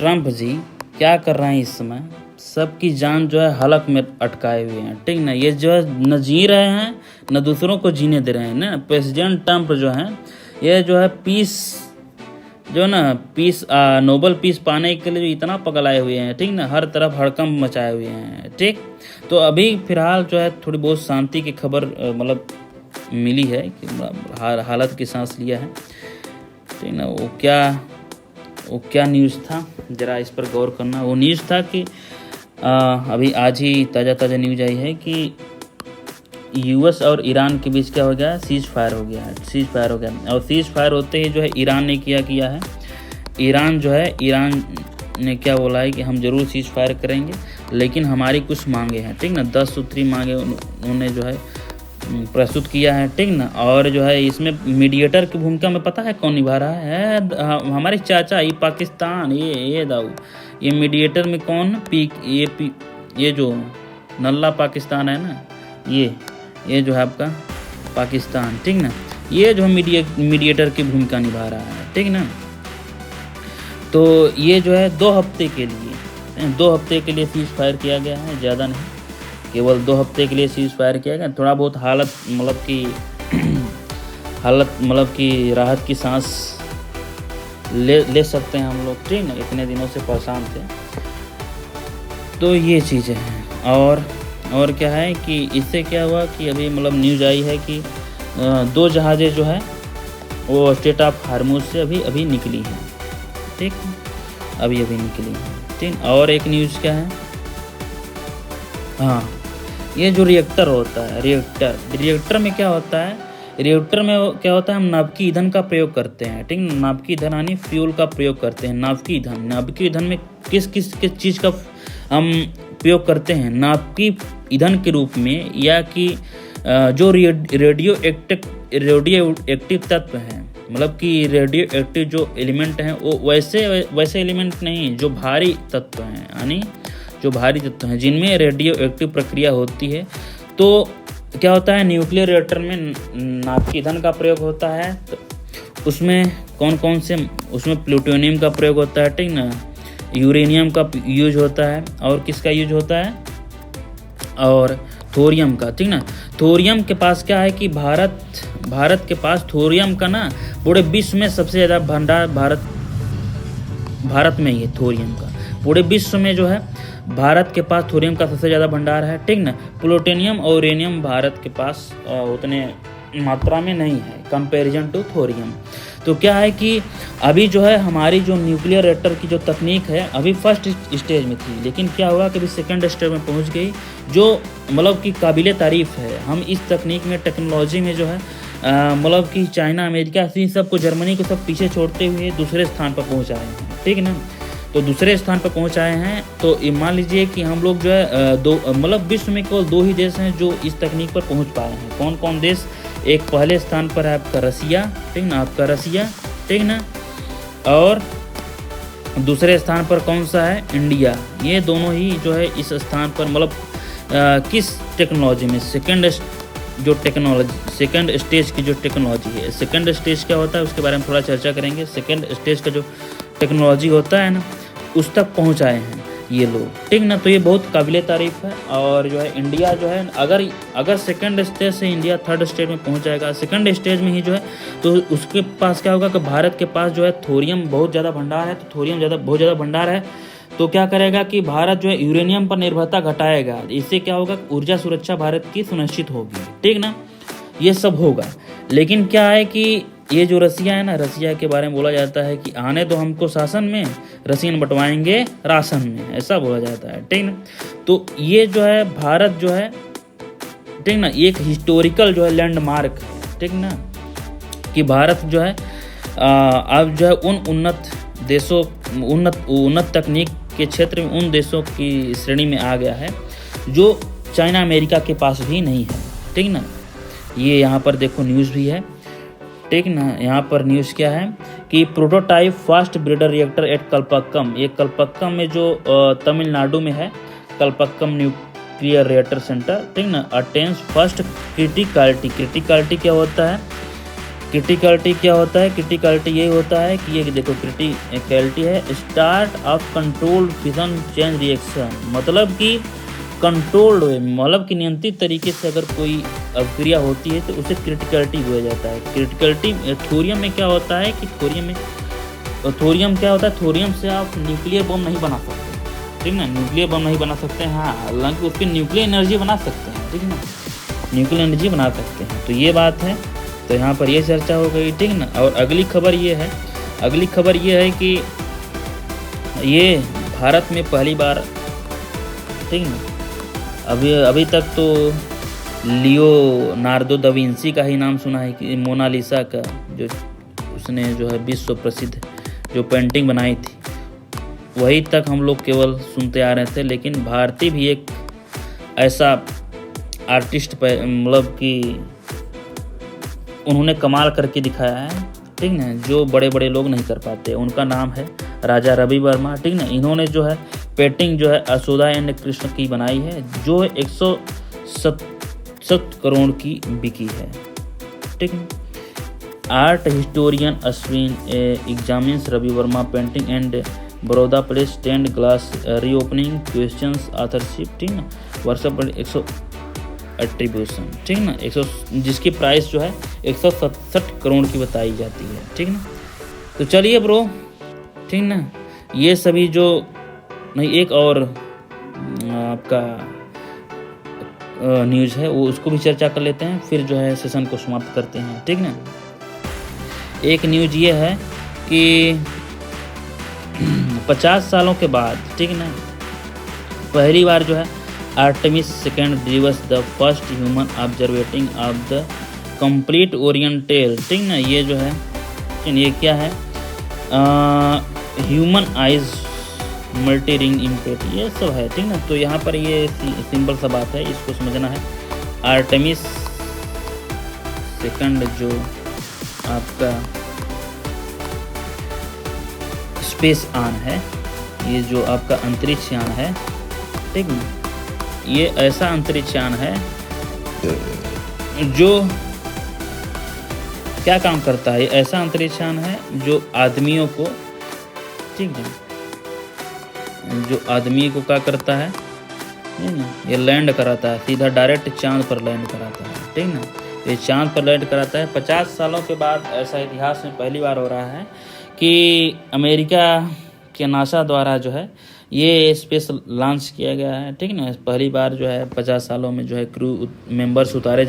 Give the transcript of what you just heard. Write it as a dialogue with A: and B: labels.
A: Trump जी क्या कर रहे हैं इस समय, सबकी जान जो है हलक में अटकाए हुए हैं, ठीक ना। ये जो है न जी रहे हैं न दूसरों को जीने दे रहे हैं ना। प्रेसिडेंट ट्रम्प जो है ये जो है पीस जो ना पीस नोबल पीस पाने के लिए जो इतना पगलाए हुए हैं, ठीक ना, हर तरफ हड़कंप मचाए हुए हैं, ठीक। तो अभी फिलहाल जो है थोड़ी बहुत शांति की खबर मतलब मिली है कि हालत की सांस लिया है, ठीक ना। वो क्या न्यूज़ था, ज़रा इस पर गौर करना। वो न्यूज़ था कि अभी आज ही ताज़ा न्यूज़ आई है कि यूएस और ईरान के बीच क्या हो गया, सीज़ फायर हो गया। और सीज़ फायर होते ही जो है ईरान ने किया है, ईरान ने क्या बोला है कि हम ज़रूर सीज़ फायर करेंगे, लेकिन हमारी कुछ मांगे हैं, ठीक ना। 10 सूत्री मांगे उन्होंने जो है प्रस्तुत किया है, ठीक ना। और जो है इसमें मीडिएटर की भूमिका में पता है कौन निभा रहा है, हमारे चाचा ये पाकिस्तान, ये दाऊ, ये मीडिएटर में कौन ये जो नल्ला पाकिस्तान है ना, ये जो है आपका पाकिस्तान, ठीक ना, ये जो मीडिएटर की भूमिका निभा रहा है, ठीक ना। तो ये जो है 2 हफ्ते के लिए सीज़ फायर किया गया है, ज़्यादा नहीं, केवल 2 हफ्ते के लिए सीज़ फायर किया गया। थोड़ा बहुत हालत मतलब कि राहत की सांस ले सकते हैं हम लोग, ठीक ना, इतने दिनों से परेशान थे। तो ये चीज़ें हैं। और क्या है कि इससे क्या हुआ कि अभी मतलब न्यूज़ आई है कि 2 जहाज़ें जो है वो स्ट्रेट ऑफ हार्मूज से अभी निकली हैं, ठीक, अभी निकली हैं, ठीक। और एक न्यूज़ क्या है, हाँ, ये जो रिएक्टर होता है, रिएक्टर में क्या होता है, हम नाभिकीय ईंधन का प्रयोग करते हैं, ठीक। नाभिकीय ईंधन यानी फ्यूल का प्रयोग करते हैं। नाभिकीय ईंधन में किस चीज़ का हम प्रयोग करते हैं, नाभिकीय ईंधन के रूप में, या कि जो रेडियो एक्टिव तत्व हैं, मतलब कि रेडियो एक्टिव जो एलिमेंट हैं वो वैसे एलिमेंट नहीं जो भारी तत्व हैं, यानी जो भारी तत्व हैं जिनमें रेडियो एक्टिव प्रक्रिया होती है। तो क्या होता है, न्यूक्लियर रिएक्टर में नाभिकीय ईंधन का प्रयोग होता है। तो उसमें कौन से, उसमें प्लूटोनियम का प्रयोग होता है, ठीक ना, यूरेनियम का यूज होता है, और किसका यूज होता है, और थोरियम का, ठीक ना। थोरियम के पास क्या है कि भारत के पास थोरियम का ना पूरे विश्व में सबसे ज़्यादा भंडार भारत में ही है। थोरियम का पूरे विश्व में जो है भारत के पास थोरियम का सबसे ज़्यादा भंडार है, ठीक ना। प्लूटोनियम और यूरेनियम भारत के पास उतने मात्रा में नहीं है कंपैरिजन टू थोरियम। तो क्या है कि अभी जो है हमारी जो न्यूक्लियर रिएक्टर की जो तकनीक है अभी फर्स्ट स्टेज में थी, लेकिन क्या हुआ कि अभी सेकंड स्टेज में पहुंच गई, जो मतलब कि काबिले तारीफ़ है। हम इस तकनीक में, टेक्नोलॉजी में जो है मतलब कि चाइना, अमेरिका, इन सबको, जर्मनी को सब पीछे छोड़ते हुए दूसरे स्थान पर पहुँच आए हैं, ठीक ना। तो दूसरे स्थान पर पहुँच आए हैं। तो मान लीजिए कि हम लोग जो है मतलब विश्व में केवल 2 ही देश हैं जो इस तकनीक पर पहुँच पाए हैं। कौन देश, एक पहले स्थान पर है आपका रसिया, ठीक ना, ठीक ना, और दूसरे स्थान पर कौन सा है, इंडिया। ये दोनों ही जो है इस स्थान पर मतलब किस टेक्नोलॉजी में, सेकंड स्टेज की जो टेक्नोलॉजी है। सेकंड स्टेज क्या होता है उसके बारे में थोड़ा चर्चा करेंगे। सेकंड स्टेज का जो टेक्नोलॉजी होता है ना, उस तक पहुँच आए हैं ये लोग, ठीक ना। तो ये बहुत काबिले तारीफ़ है। और जो है इंडिया जो है अगर सेकंड स्टेज से इंडिया थर्ड स्टेज में पहुंच जाएगा, सेकंड स्टेज में ही जो है, तो उसके पास क्या होगा कि भारत के पास जो है थोरियम बहुत ज़्यादा भंडार है। तो थोरियम बहुत ज़्यादा भंडार है, तो क्या करेगा कि भारत जो है यूरेनियम पर निर्भरता घटाएगा। इससे क्या होगा, ऊर्जा सुरक्षा भारत की सुनिश्चित होगी, ठीक ना। ये सब होगा। लेकिन क्या है कि ये जो रसिया है ना, रसिया के बारे में बोला जाता है कि आने दो हमको शासन में, रसियन बंटवाएंगे राशन में, ऐसा बोला जाता है, ठीक ना। तो ये जो है भारत जो है, ठीक ना, एक हिस्टोरिकल जो है लैंडमार्क है, ठीक ना, कि भारत जो है अब जो है उन उन्नत तकनीक के क्षेत्र में उन देशों की श्रेणी में आ गया है जो चाइना, अमेरिका के पास भी नहीं है, ठीक ना। ये यहाँ पर देखो न्यूज़ भी है, ठीक ना। यहाँ पर न्यूज़ क्या है कि prototype fast breeder reactor at Kalpakkam, ये कल्पक्कम में जो तमिलनाडु में है, कल्पक्कम न्यूक्लियर रिएक्टर सेंटर, ठीक ना, अटेन्स फर्स्ट क्रिटिकलिटी क्या होता है, क्रिटिकलिटी क्या होता है? क्रिटिकलिटी ये होता है कि ये देखो क्रिटिकलिटी है start of controlled fission change reaction, मतलब कि कंट्रोल्ड वे, मतलब कि नियंत्रित तरीके से अगर कोई अभिक्रिया होती है तो उसे क्रिटिकलिटी बोला जाता है। क्रिटिकलिटी थोरियम में क्या होता है कि थोरियम क्या होता है? थोरियम से आप न्यूक्लियर बम नहीं बना सकते, ठीक ना, न्यूक्लियर बम नहीं बना सकते हैं। हाँ, हालांकि उसकी न्यूक्लियर एनर्जी बना सकते हैं, ठीक ना, न्यूक्लियर एनर्जी बना सकते हैं। तो ये बात है, तो यहाँ पर ये चर्चा हो गई, ठीक ना। और अगली खबर ये है कि ये भारत में पहली बार, ठीक ना, अभी तक तो लियोनार्डो दा विंसी का ही नाम सुना है कि मोनालिसा का, जो उसने जो है विश्व प्रसिद्ध जो पेंटिंग बनाई थी, वही तक हम लोग केवल सुनते आ रहे थे। लेकिन भारतीय भी एक ऐसा आर्टिस्ट मतलब कि उन्होंने कमाल करके दिखाया है, ठीक ना, जो बड़े बड़े लोग नहीं कर पाते। उनका नाम है राजा रवि वर्मा, ठीक ना। इन्होंने जो है पेंटिंग जो है यशोदा एंड कृष्ण की बनाई है, जो 167 करोड़ की बिकी है, ठीक ना। Art historian Ashwin examines Ravi Varma painting and Baroda palace stained glass reopening questions authorship, ठीक ना, वर्षा पर 100 एट्रीब्यूशन, ठीक ना, 100 जिसकी प्राइस जो है 167 करोड़ की बताई जाती है, ठीक ना। तो चलिए ब्रो, ठीक ना, ये सभी जो नहीं, एक और आपका न्यूज़ है वो उसको भी चर्चा कर लेते हैं, फिर जो है सेशन को समाप्त करते हैं, ठीक ना। एक न्यूज़ ये है कि 50 सालों के बाद, ठीक ना, पहली बार जो है आर्टेमिस सेकेंड दिवस the first human observating of the complete orientale, ठीक ना, ये जो है ये क्या है? Human eyes multi ring impact, ये सब है, ठीक ना। तो यहाँ पर ये सिंपल सा बात है, इसको समझना है। आर्टेमिस सेकंड जो आपका स्पेस यान है, ये जो आपका अंतरिक्ष यान है, ठीक ना, ये ऐसा अंतरिक्ष यान है जो क्या काम करता है? ऐसा अंतरिक्ष यान है जो आदमियों को, ठीक है, जो आदमी को क्या करता है, ठीक ना, ये लैंड कराता है, सीधा डायरेक्ट चांद पर लैंड कराता है, ठीक ना, ये चांद पर लैंड कराता है। 50 सालों के बाद ऐसा इतिहास में पहली बार हो रहा है कि अमेरिका के नासा द्वारा जो है ये स्पेस लॉन्च किया गया है, ठीक ना। पहली बार जो है 50 सालों में जो है क्रू मेंबर्स उतारे जाए।